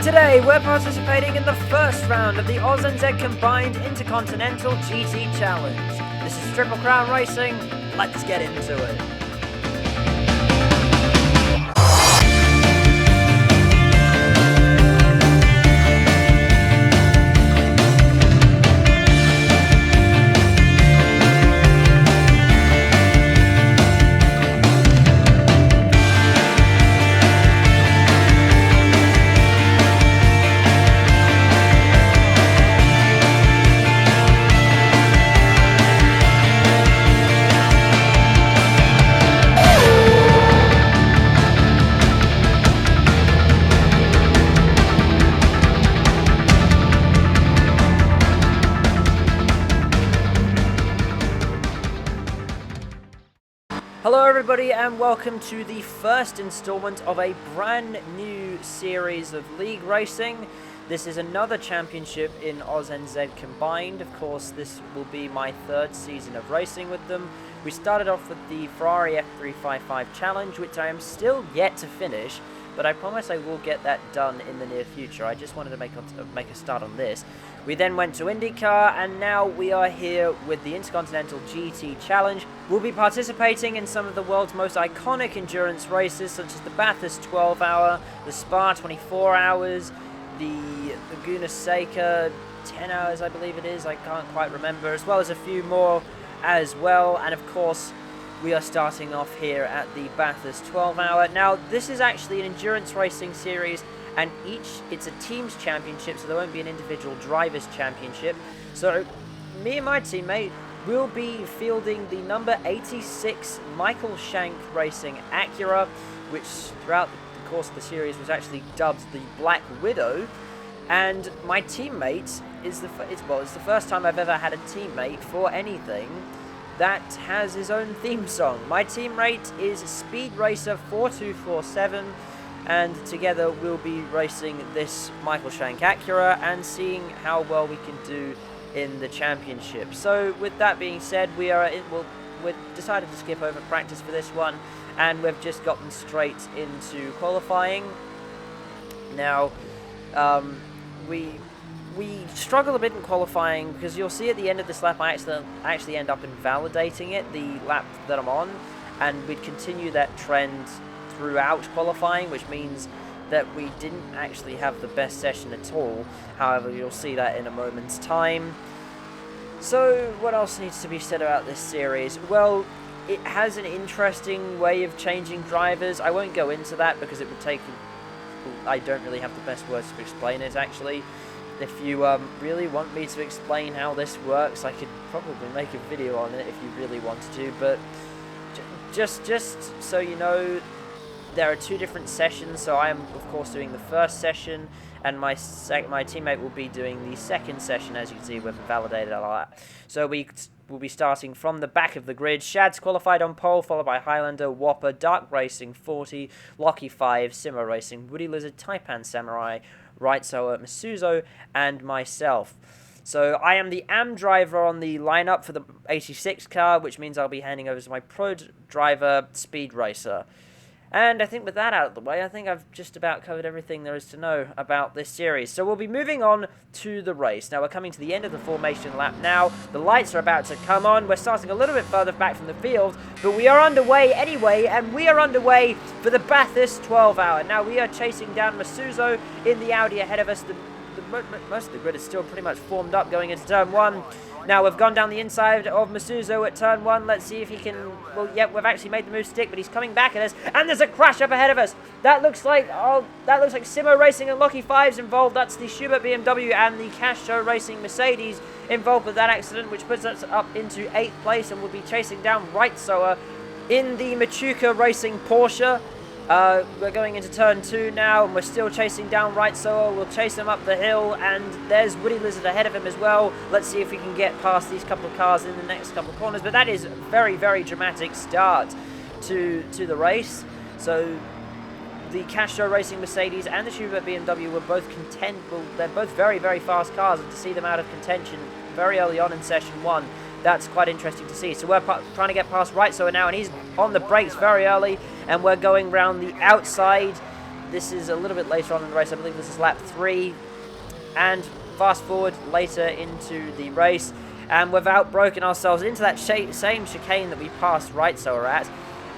Today we're participating in the first round of the Aus-NZ Combined Intercontinental GT Challenge. This is Triple Crown Racing, let's get into it. Hello everybody and welcome to the first installment of a brand new series of league racing. This is another championship in Aus-NZ Combined. Of course, this will be my third season of racing with them. We started off with the Ferrari F355 Challenge, which I am still yet to finish, but I promise I will get that done in the near future. I just wanted to make a start on this. We then went to IndyCar, and now we are here with the Intercontinental GT Challenge. We'll be participating in some of the world's most iconic endurance races, such as the Bathurst 12-hour, the Spa 24 hours, the Laguna Seca 10 hours, I believe it is, I can't quite remember, as well as a few more as well. And of course, we are starting off here at the Bathurst 12-hour. Now, this is actually an endurance racing series, and it's a team's championship, so there won't be an individual driver's championship. So, me and my teammate will be fielding the number 86 Michael Shank Racing Acura, which throughout the course of the series was actually dubbed the Black Widow. And my teammate it's the first time I've ever had a teammate for anything that has his own theme song. My teammate is Speed Racer 4247, and together we'll be racing this Michael Shank Acura and seeing how well we can do in the championship. So with that being said, we've decided to skip over practice for this one, and we've just gotten straight into qualifying. Now, we struggle a bit in qualifying because you'll see at the end of this lap I actually end up invalidating it, the lap that I'm on, and we'd continue that trend throughout qualifying, which means that we didn't actually have the best session at all. However, you'll see that in a moment's time. So what else needs to be said about this series? Well, it has an interesting way of changing drivers. I won't go into that because it would take... I don't really have the best words to explain it, actually. If you really want me to explain how this works, I could probably make a video on it if you really wanted to, but just so you know, there are two different sessions. So I am, of course, doing the first session, and my teammate will be doing the second session. As you can see, we've validated all that. So we'll be starting from the back of the grid. Shad's qualified on pole, followed by Highlander, Whopper, Dark Racing 40, Lockie 5, Simmer Racing, Woody Lizard, Taipan Samurai, Right Soa, Masuzo, and myself. So I am the AM driver on the lineup for the 86 car, which means I'll be handing over to my pro driver, Speed Racer. And I think with that out of the way, I think I've just about covered everything there is to know about this series. So we'll be moving on to the race. Now we're coming to the end of the formation lap now. The lights are about to come on. We're starting a little bit further back from the field, but we are underway anyway, and we are underway for the Bathurst 12-hour. Now we are chasing down Masuzo in the Audi ahead of us. Most of the grid is still pretty much formed up going into turn one. Now we've gone down the inside of Masuzo at turn one. Let's see if he can... Well, yeah, we've actually made the move stick, but he's coming back at us, and there's a crash up ahead of us. That looks like Simmo Racing and Lockie 5's involved. That's the Schubert BMW and the Castro Racing Mercedes involved with that accident, which puts us up into 8th place, and we'll be chasing down Right Soa in the Machuca Racing Porsche. We're going into turn 2 now, and we're still chasing down Right Soa. We'll chase him up the hill, and there's Woody Lizard ahead of him as well. Let's see if we can get past these couple of cars in the next couple of corners. But that is a very, very dramatic start to the race. So the Castro Racing Mercedes and the Schubert BMW were both they're both very, very fast cars, and to see them out of contention very early on in session 1, that's quite interesting to see. So we're trying to get past Right Soa now, and he's on the brakes very early, and we're going round the outside this is a little bit later on in the race. I believe this is lap 3. And fast forward later into the race, and we've outbroken ourselves into that same chicane that we passed Right Sower at.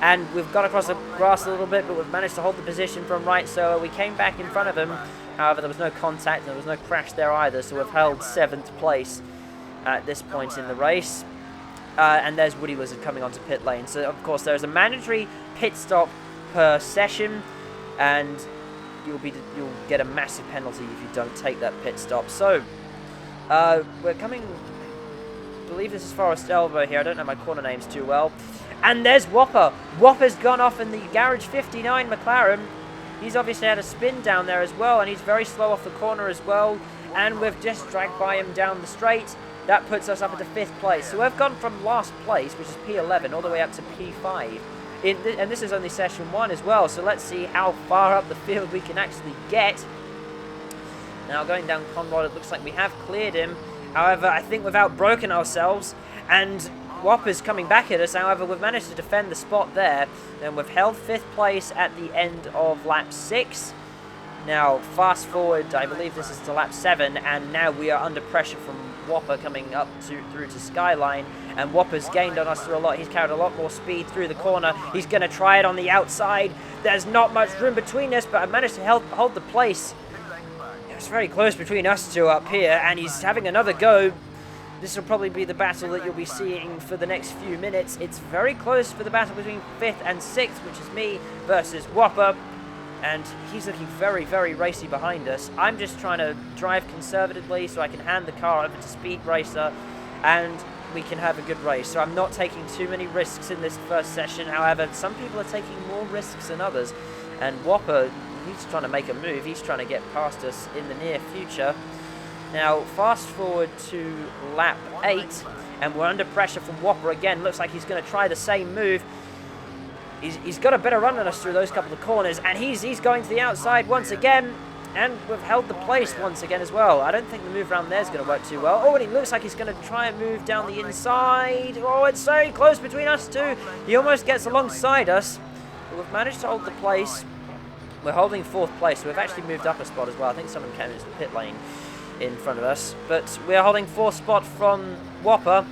And we've got across the grass a little bit, but we've managed to hold the position from Right Sower. We came back in front of him. However, there was no contact and there was no crash there either, so we've held 7th place at this point in the race. And there's Woody Wizard coming onto pit lane. So, of course, there's a mandatory pit stop per session, and you'll get a massive penalty if you don't take that pit stop. So, we're coming, I believe this is Forest Elbow here. I don't know my corner names too well. And there's Whopper. Whopper's gone off in the Garage 59 McLaren. He's obviously had a spin down there as well, and he's very slow off the corner as well. And we've just dragged by him down the straight. That puts us up into 5th place. So we've gone from last place, which is P11, all the way up to P5. And this is only session 1 as well, so let's see how far up the field we can actually get. Now going down Conrod, it looks like we have cleared him. However, I think we've outbroken ourselves, and Whopper's coming back at us. However, we've managed to defend the spot there, and we've held 5th place at the end of lap 6. Now, fast forward, I believe this is to lap 7, and now we are under pressure from Whopper coming up through to Skyline, and Whopper's gained on us through a lot. He's carried a lot more speed through the corner. He's going to try it on the outside. There's not much room between us, but I've managed to hold the place. It's very close between us two up here, and he's having another go. This will probably be the battle that you'll be seeing for the next few minutes. It's very close for the battle between 5th and 6th, which is me versus Whopper. And he's looking very, very racy behind us. I'm just trying to drive conservatively so I can hand the car over to Speed Racer and we can have a good race. So I'm not taking too many risks in this first session. However, some people are taking more risks than others. And Whopper, he's trying to make a move. He's trying to get past us in the near future. Now, fast forward to lap 8, and we're under pressure from Whopper again. Looks like he's going to try the same move. He's got a better run on us through those couple of corners, and he's going to the outside once again, and we've held the place once again as well. I don't think the move around there is going to work too well. Oh, and it looks like he's going to try and move down the inside. Oh, it's very close between us two. He almost gets alongside us, but we've managed to hold the place. We're holding 4th place, so we've actually moved up a spot as well. I think someone came into the pit lane in front of us, but we're holding 4th spot from Whopper,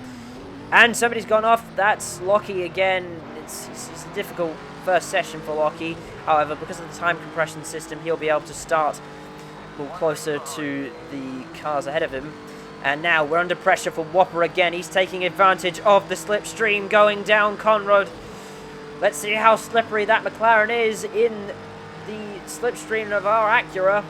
and somebody's gone off. That's Lockie again. It's a difficult first session for Lockie. However, because of the time compression system, he'll be able to start a little closer to the cars ahead of him. And now we're under pressure for Whopper again. He's taking advantage of the slipstream going down Conrod. Let's see how slippery that McLaren is in the slipstream of our Acura.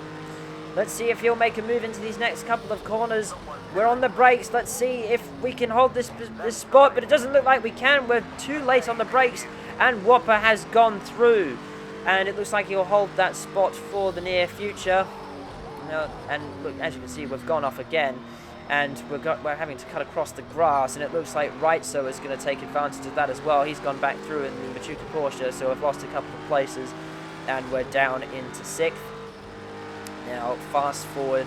Let's see if he'll make a move into these next couple of corners. We're on the brakes. Let's see if we can hold this spot, but it doesn't look like we can. We're too late on the brakes, and Whopper has gone through. And it looks like he'll hold that spot for the near future. And look, as you can see, we've gone off again, and we're having to cut across the grass, and it looks like Rightso is going to take advantage of that as well. He's gone back through in the Machuca Porsche, so we've lost a couple of places, and we're down into 6th. Now, fast forward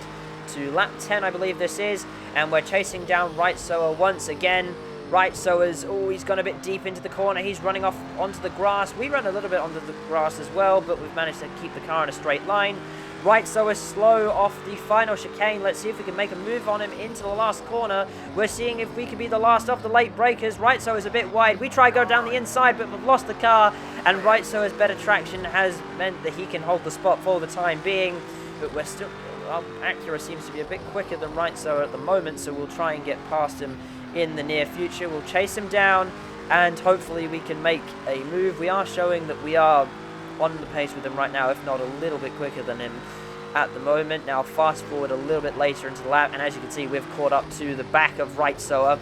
to lap 10, I believe this is, and we're chasing down Rightsoer once again. Rightsoer's, he's gone a bit deep into the corner. He's running off onto the grass. We run a little bit onto the grass as well, but we've managed to keep the car in a straight line. Rightsoer slow off the final chicane. Let's see if we can make a move on him into the last corner. We're seeing if we can be the last of the late breakers. Rightsoer's a bit wide. We try to go down the inside, but we've lost the car, and Rightsoer's better traction has meant that he can hold the spot for the time being. But we're still, our Acura seems to be a bit quicker than Rightsoer at the moment, so we'll try and get past him in the near future. We'll chase him down, and hopefully we can make a move. We are showing that we are on the pace with him right now, if not a little bit quicker than him at the moment. Now fast forward a little bit later into the lap, and as you can see, we've caught up to the back of Rightsoer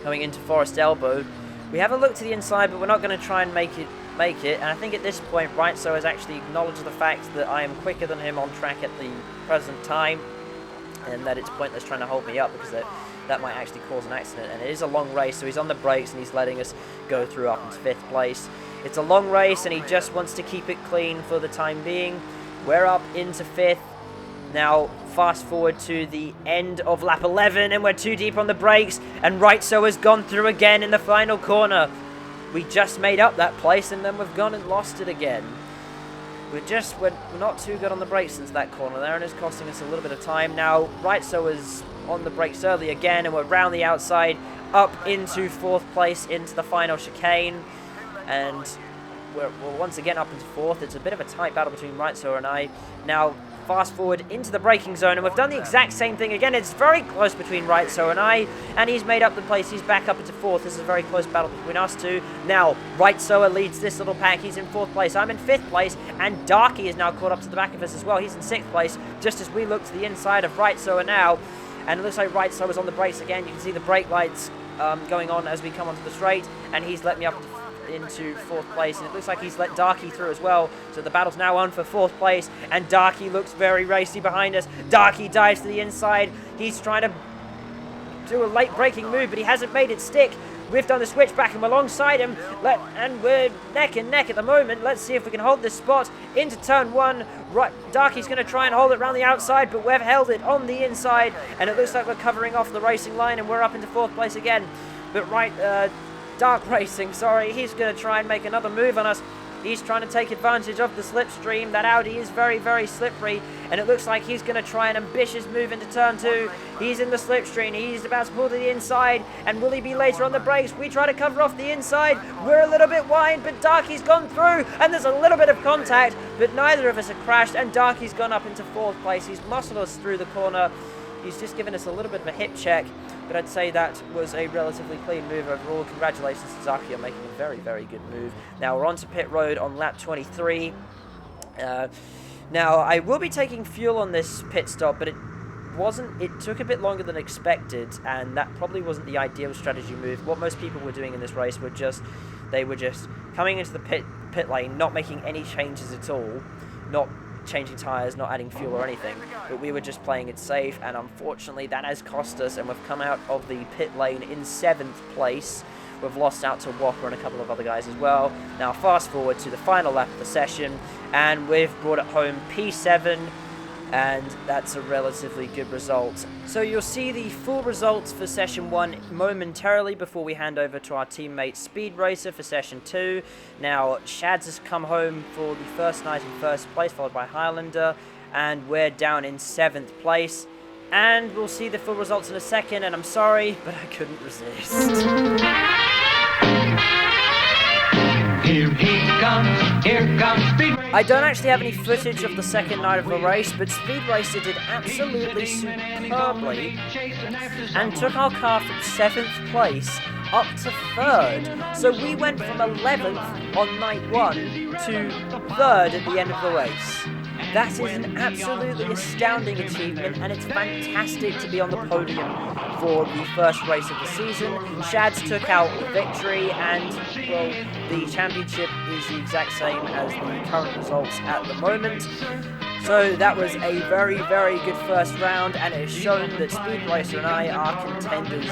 coming into Forest Elbow. We have a look to the inside, but we're not going to try and make it. And I think at this point, Rightsoer has actually acknowledged the fact that I am quicker than him on track at the present time, and that it's pointless trying to hold me up, because that might actually cause an accident. And it is a long race, so he's on the brakes and he's letting us go through up into 5th place. It's a long race, and he just wants to keep it clean for the time being. We're up into 5th. Now, fast forward to the end of lap 11, and we're too deep on the brakes, and Rightsoer has gone through again in the final corner. We just made up that place, and then we've gone and lost it again. we're not too good on the brakes since that corner there, and it's costing us a little bit of time. Now, Rightso is on the brakes early again, and we're round the outside, up into 4th place, into the final chicane, and we're once again up into 4th. It's a bit of a tight battle between Rightso and I. Now, fast forward into the braking zone, and we've done the exact same thing again. It's very close between Rightso and I, and he's made up the place. He's back up into 4th. This is a very close battle between us two. Now, Rightso leads this little pack. He's in 4th place. I'm in 5th place, and Darky is now caught up to the back of us as well. He's in 6th place, just as we look to the inside of Rightso now. And it looks like Rightso is on the brakes again. You can see the brake lights going on as we come onto the straight, and he's let me up into 4th place, and it looks like he's let Darky through as well, so the battle's now on for 4th place, and Darky looks very racy behind us. Darky dives to the inside. He's trying to do a late braking move, but he hasn't made it stick. We've done the switchback and we're alongside him, and we're neck and neck at the moment. Let's see if we can hold this spot into turn 1. Right, Darky's going to try and hold it around the outside, but we've held it on the inside, and it looks like we're covering off the racing line, and we're up into 4th place again. But Dark Racing, sorry, he's going to try and make another move on us. He's trying to take advantage of the slipstream. That Audi is very, very slippery, and it looks like he's going to try an ambitious move into turn 2. He's in the slipstream. He's about to pull to the inside, and will he be later on the brakes? We try to cover off the inside. We're a little bit wide, but Darky's gone through, and there's a little bit of contact, but neither of us have crashed, and Darky's gone up into 4th place. He's muscled us through the corner. He's just given us a little bit of a hip check, but I'd say that was a relatively clean move overall. Congratulations to Zaki on making a very, very good move. Now we're on to pit road on lap 23. Now I will be taking fuel on this pit stop, but it took a bit longer than expected, and that probably wasn't the ideal strategy move. What most people were doing in this race were just coming into the pit lane, not making any changes at all, not changing tyres, not adding fuel or anything, but we were just playing it safe, and unfortunately that has cost us, and we've come out of the pit lane in 7th place. We've lost out to Walker and a couple of other guys as well. Now fast forward to the final lap of the session, and we've brought it home P7, and that's a relatively good result. So you'll see the full results for session 1 momentarily before we hand over to our teammate Speed Racer for session 2. Now Shads has come home for the first night in 1st place, followed by Highlander, and we're down in 7th place. And we'll see the full results in a second, and I'm sorry, but I couldn't resist. Here comes Speed Racer. I don't actually have any footage of the second night of the race, but Speed Racer did absolutely superbly and took our car from 7th place up to 3rd. So we went from 11th on night 1 to 3rd at the end of the race. That is an absolutely astounding achievement, and it's fantastic to be on the podium for the first race of the season. Shads took out the victory, and, well, the championship is the exact same as the current results at the moment. So that was a very, very good first round, and it has shown that Speed Racer and I are contenders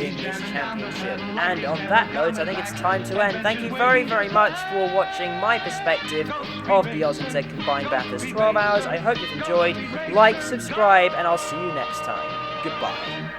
in this championship. And on that note, I think it's time to end. Thank you very, very much for watching my perspective of the Aus-NZ Combined Bathurst 12 Hours. I hope you've enjoyed. Like, subscribe, and I'll see you next time. Goodbye.